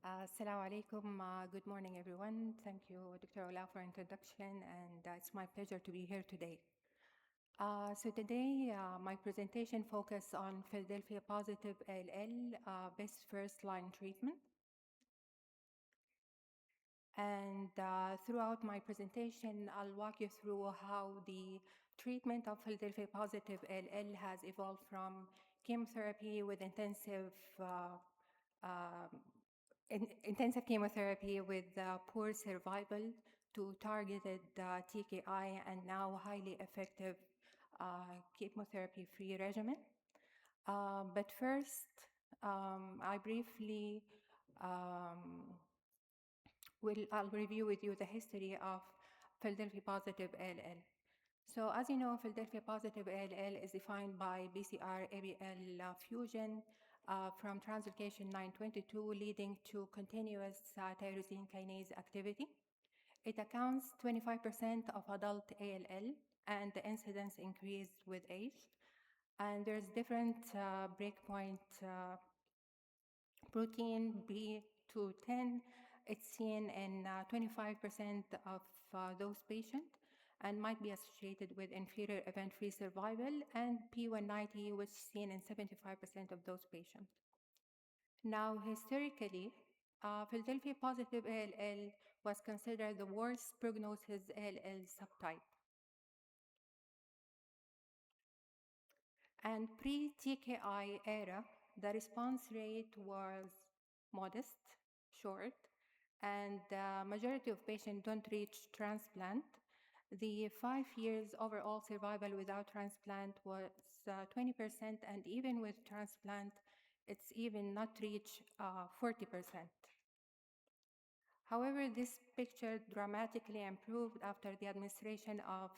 Assalamu alaikum. Good morning, everyone. Thank you, Dr. Ola, for introduction, and it's my pleasure to be here today. So today, my presentation focus on Philadelphia positive ALL, best first-line treatment. And throughout my presentation, I'll walk you through how the treatment of Philadelphia positive ALL has evolved from chemotherapy with um, intensive chemotherapy with poor survival to targeted TKI and now highly effective chemotherapy-free regimen. But first, I briefly um, I'll review with you the history of Philadelphia positive ALL. So as you know, Philadelphia positive ALL is defined by BCR-ABL fusion from translocation 922 leading to continuous tyrosine kinase activity. It accounts 25% of adult ALL and the incidence increased with age. And there's different breakpoint protein B to 10. It's seen in 25% of those patients and might be associated with inferior event-free survival, and P190 was seen in 75% of those patients. Now, historically, Philadelphia positive ALL was considered the worst prognosis ALL subtype. And pre-TKI era, the response rate was modest, short, and the majority of patients don't reach transplant. The 5 years overall survival without transplant was 20%, and even with transplant, it's even not reach 40%. However, this picture dramatically improved after the administration of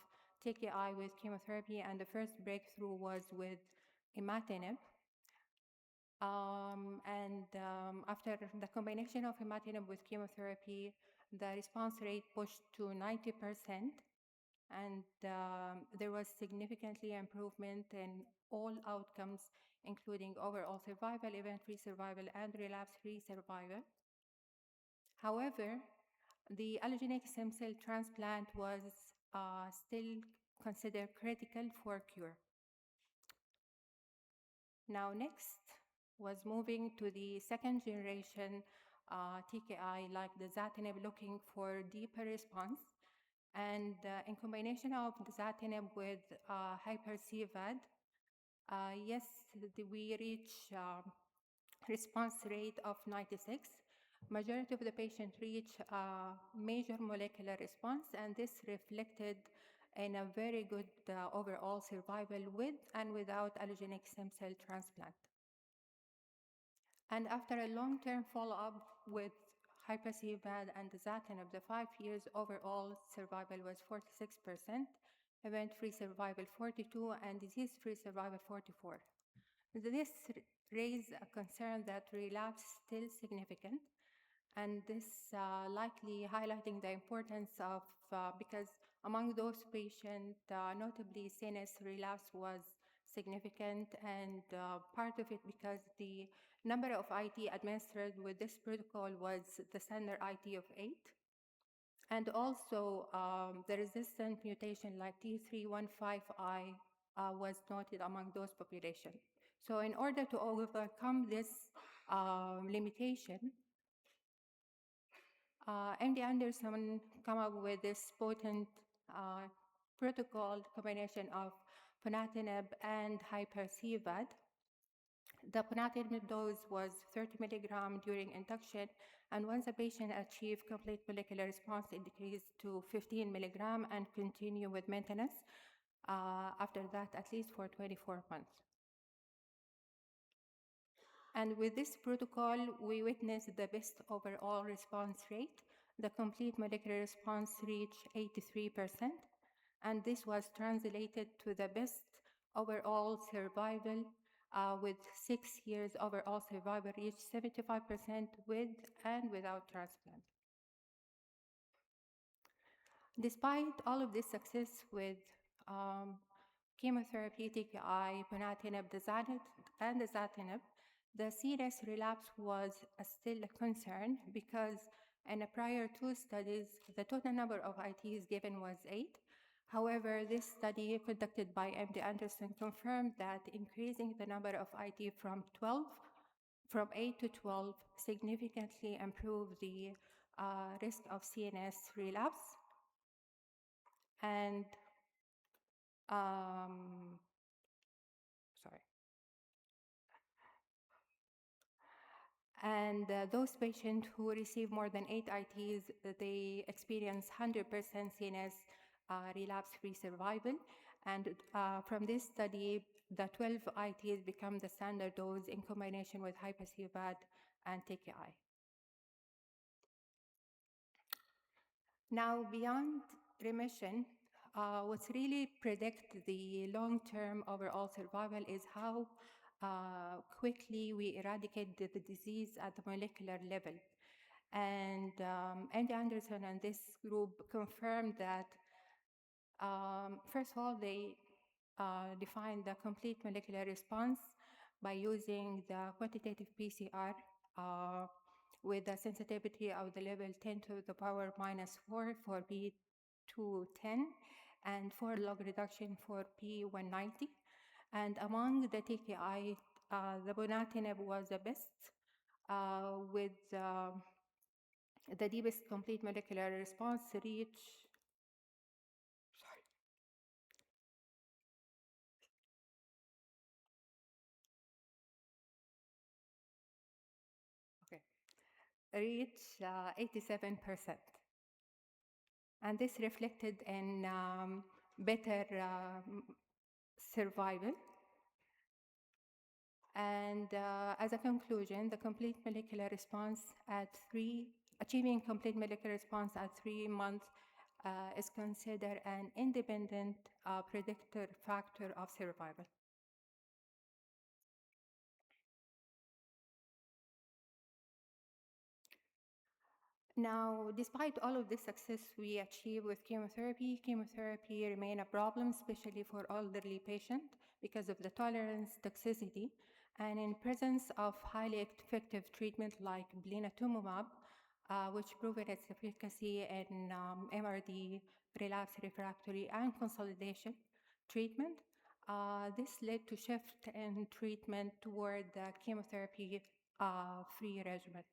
TKI with chemotherapy, and the first breakthrough was with imatinib. After the combination of imatinib with chemotherapy, the response rate pushed to 90%, and there was significantly improvement in all outcomes, including overall survival, event-free survival, and relapse-free survival. However, the allogeneic stem cell transplant was still considered critical for cure. Now next was moving to the second generation TKI like the dasatinib, looking for deeper response. And in combination of dasatinib with hyper-CVAD, yes, we reach response rate of 96. Majority of the patients reach major molecular response, and this reflected in a very good overall survival with and without allogeneic stem cell transplant. And after a long-term follow-up with hyper-CVAD and dasatinib, the 5 years overall survival was 46%, event-free survival 42%, and disease-free survival 44%. This raised a concern that relapse is still significant, and this likely highlighting the importance of, because among those patients, notably CNS relapse was significant, and part of it because the number of IT administered with this protocol was the standard IT of 8. And also the resistant mutation like T315I was noted among those population. So in order to overcome this limitation, MD Anderson come up with this potent protocol combination of ponatinib and hyper-CVAD. The ponatinib dose was 30 milligram during induction, and once a patient achieved complete molecular response, it decreased to 15 milligram and continue with maintenance after that at least for 24 months. And with this protocol, we witnessed the best overall response rate. The complete molecular response reached 83%, and this was translated to the best overall survival with 6 years overall survival reached 75% with and without transplant. Despite all of this success with chemotherapy, TKI, ponatinib, dasatinib, The CNS relapse was still a concern because in a prior two studies, the total number of ITs given was 8. However, this study conducted by MD Anderson confirmed that increasing the number of IT from 8 to 12 significantly improved the risk of CNS relapse. And sorry. And those patients who receive more than 8 ITs, they experience 100% CNS relapse-free survival. And from this study, the 12 ITs become the standard dose in combination with hypacibad and TKI. Now, beyond remission, what's really predict the long-term overall survival is how quickly we eradicate the disease at the molecular level. And Andy Anderson and this group confirmed that, first of all, they defined the complete molecular response by using the quantitative PCR with the sensitivity of the level 10 to the power minus 4 for P210 and 4 log reduction for P190. And among the TKI, the ponatinib was the best with the deepest complete molecular response reach 87%. And this reflected in better survival. And as a conclusion, the complete molecular response achieving complete molecular response at 3 months is considered an independent predictor factor of survival. Now, despite all of this success we achieve with chemotherapy remain a problem, especially for elderly patients because of the tolerance, toxicity, and in presence of highly effective treatment like blinatumomab, which proven its efficacy in MRD, relapse refractory, and consolidation treatment. This led to shift in treatment toward the chemotherapy-free regimen.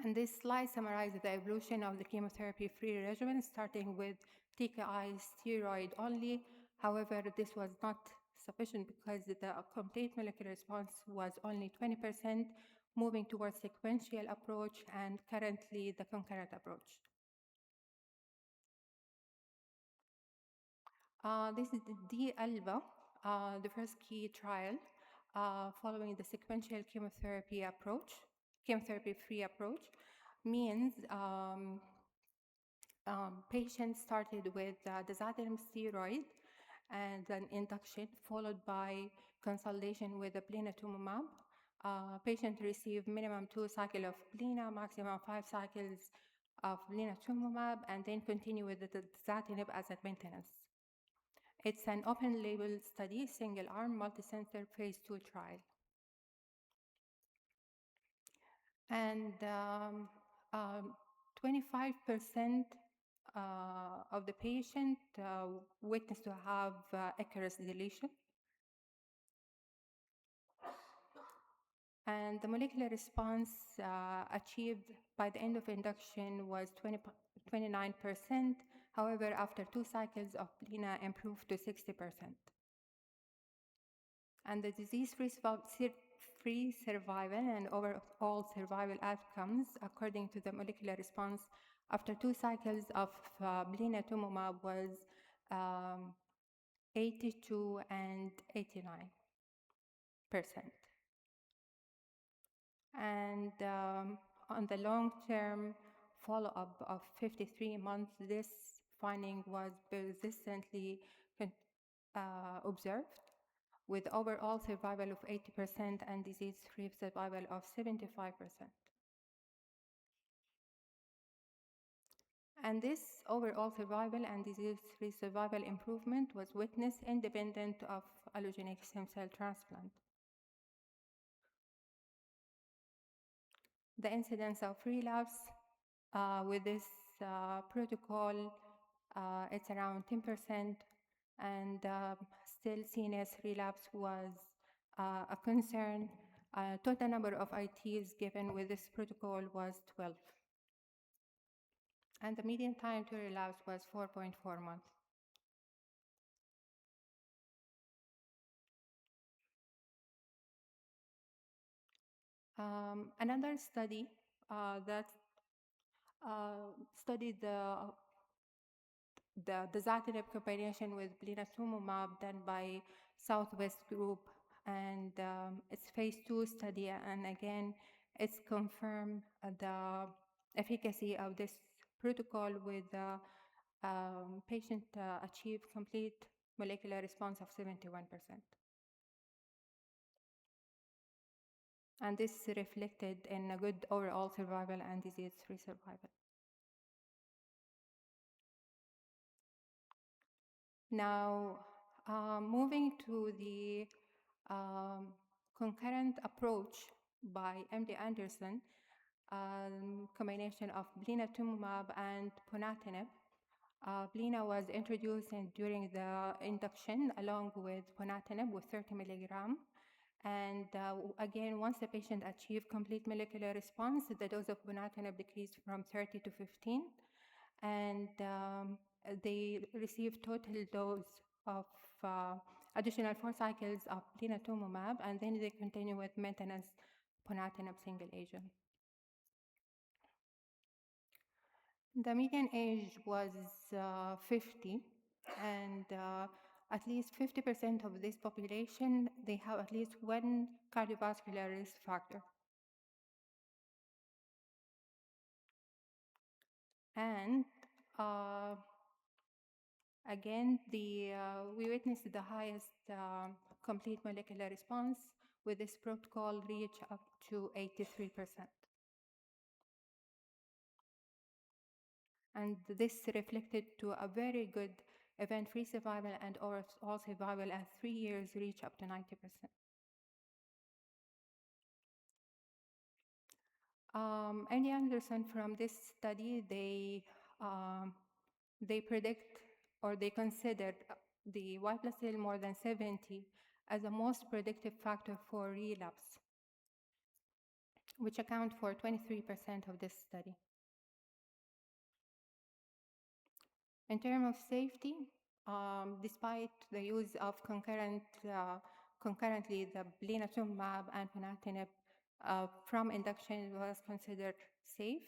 And this slide summarizes the evolution of the chemotherapy-free regimen, starting with TKI steroid only. However, this was not sufficient because the complete molecular response was only 20%, moving towards sequential approach and currently the concurrent approach. This is the D-ALBA, the first key trial following the sequential chemotherapy-free approach, means patients started with dasatinib steroid and an induction followed by consolidation with the blinatumomab. Patient received minimum 2 cycles of blina, maximum 5 cycles of blinatumomab, and then continue with the dasatinib as a maintenance. It's an open-label study, single-arm, multi-center, phase 2 trial. And 25% of the patient witnessed to have Ikaros deletion. And the molecular response achieved by the end of induction was 29%. However, after 2 cycles of blina, improved to 60%. And the disease-free survival and overall survival outcomes, according to the molecular response after 2 cycles of blinatumomab, was 82 and 89%. And on the long-term follow-up of 53 months, this finding was persistently observed, with overall survival of 80% and disease-free survival of 75%. And this overall survival and disease-free survival improvement was witnessed independent of allogeneic stem cell transplant. The incidence of relapse with this protocol, it's around 10%, and still CNS relapse was a concern. Total number of ITs given with this protocol was 12, and the median time to relapse was 4.4 months. Another study that studied the dasatinib combination with blinatumomab done by Southwest Group, and it's phase 2 study, and again, it's confirmed the efficacy of this protocol with the patient achieved complete molecular response of 71%. And this reflected in a good overall survival and disease-free survival. Now, moving to the concurrent approach by MD Anderson, combination of blinatumomab and ponatinib. Blina was introduced during the induction along with ponatinib with 30 milligram. And again, once the patient achieved complete molecular response, the dose of ponatinib decreased from 30 to 15. And they received total dose of additional 4 cycles of blinatumomab, and then they continue with maintenance ponatinib single agent. The median age was 50, and at least 50% of this population, they have at least one cardiovascular risk factor. And again, we witnessed the highest complete molecular response with this protocol reach up to 83%. And this reflected to a very good event-free survival and overall survival at 3 years reach up to 90%. Andy Anderson from this study, they predict or they considered the Y plus L more than 70 as the most predictive factor for relapse, which account for 23% of this study. In terms of safety, despite the use of concurrently the blinatumomab and ponatinib from induction was considered safe,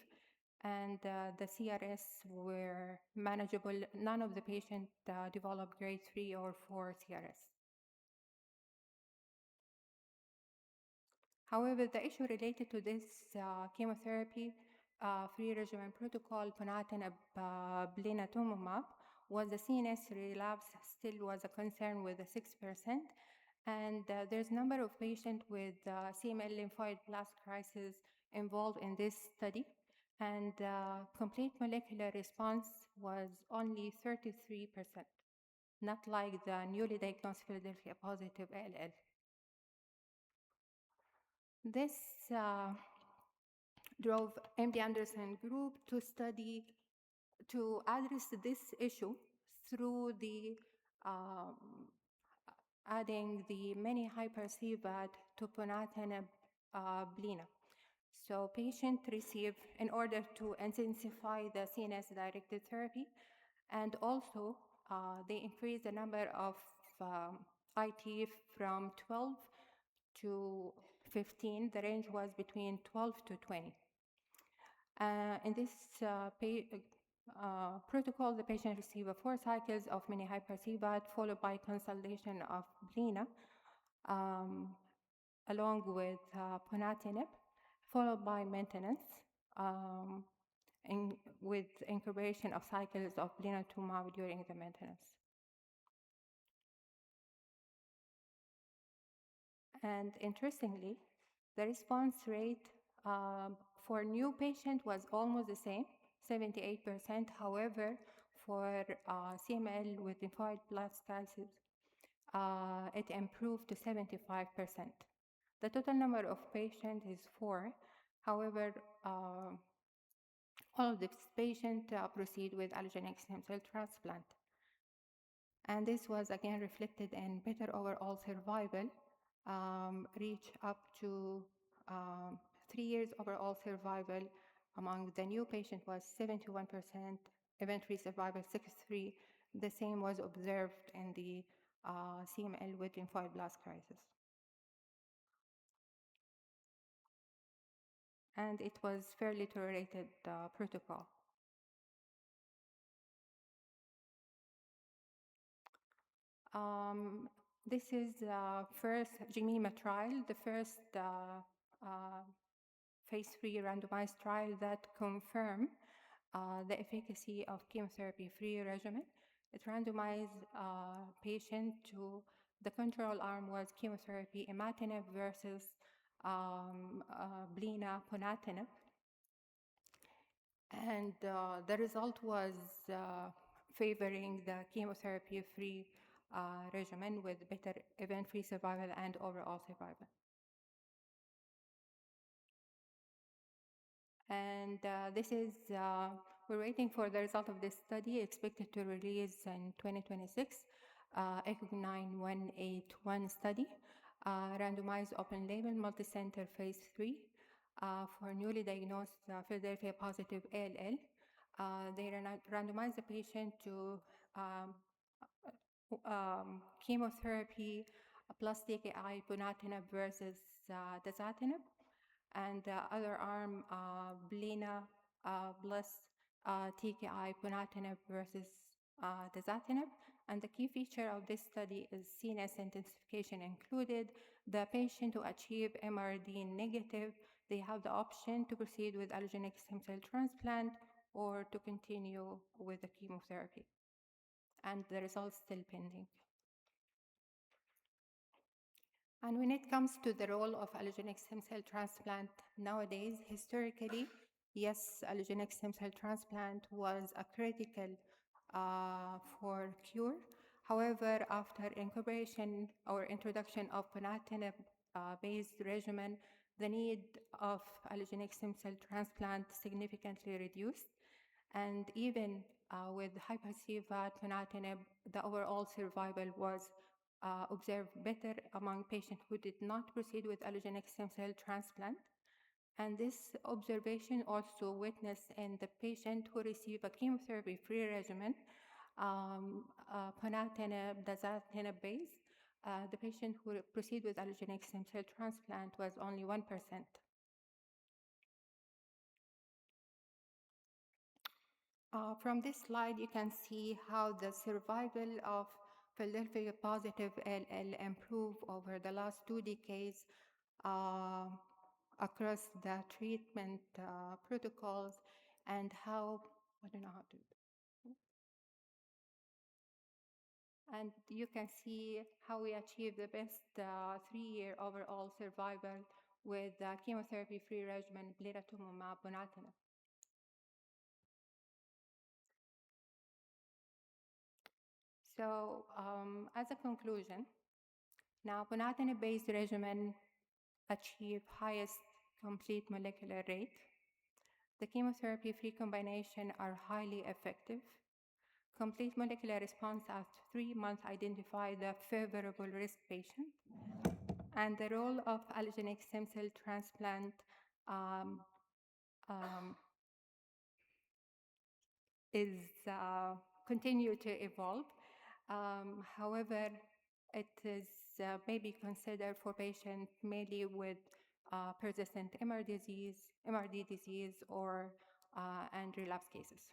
and the CRS were manageable. None of the patients developed grade 3 or 4 CRS. However, the issue related to this chemotherapy free regimen protocol, ponatinib blinatumomab, was the CNS relapse still was a concern with the 6%. And there's a number of patients with CML lymphoid blast crisis involved in this study. And complete molecular response was only 33%, not like the newly diagnosed Philadelphia positive ALL. This drove MD Anderson group to study, to address this issue through the adding the many hyper-CVAD to ponatinib blina. So patient receive, in order to intensify the CNS-directed therapy, and also they increase the number of IT from 12 to 15. The range was between 12 to 20. In this protocol, the patient received 4 cycles of mini hyper-CVAD followed by consolidation of blina along with ponatinib, followed by maintenance with incubation of cycles of blinatumomab during the maintenance. And interestingly, the response rate for new patient was almost the same, 78%. However, for CML with lymphoid blast crisis, it improved to 75%. The total number of patients is 4. However, all of these patients proceed with allogeneic stem cell transplant. And this was again reflected in better overall survival, reach up to 3 years overall survival among the new patient was 71%, event-free survival 63. The same was observed in the CML with lymphoid blast crisis. And it was fairly tolerated protocol. This is the first Jemima trial, the first phase 3 randomized trial that confirmed the efficacy of chemotherapy-free regimen. It randomized patient to the control arm was chemotherapy imatinib versus blina ponatinib. And the result was favoring the chemotherapy-free regimen with better event-free survival and overall survival. And this is, we're waiting for the result of this study, expected to release in 2026, ECOG 9181 study, randomized open label multicenter phase 3 for newly diagnosed Philadelphia positive ALL. They randomized the patient to chemotherapy plus TKI ponatinib versus dasatinib, and the other arm blina plus TKI ponatinib versus dasatinib. And the key feature of this study is CNS intensification included. The patient who achieve MRD negative, they have the option to proceed with allogeneic stem cell transplant or to continue with the chemotherapy. And the results still pending. And when it comes to the role of allogeneic stem cell transplant nowadays, historically, yes, allogeneic stem cell transplant was a critical for cure. However, after incorporation or introduction of ponatinib-based regimen, the need of allogeneic stem cell transplant significantly reduced. And even with hyper-CVAD ponatinib, the overall survival was observed better among patients who did not proceed with allogeneic stem cell transplant. And this observation also witnessed in the patient who received a chemotherapy-free regimen, ponatinib, dasatinib base. The patient who proceed with allogeneic stem cell transplant was only 1%. From this slide, you can see how the survival of Philadelphia positive ALL improved over the last 2 decades across the treatment protocols, and how, I don't know how to, and you can see how we achieved the best 3-year overall survival with chemotherapy-free regimen blinatumomab ponatinib. So as a conclusion, now ponatinib-based regimen achieve highest complete molecular rate. The chemotherapy-free combination are highly effective. Complete molecular response after 3 months identify the favorable risk patient. And the role of allogeneic stem cell transplant is continue to evolve. However, it is maybe considered for patients mainly with persistent MRD disease or and relapse cases.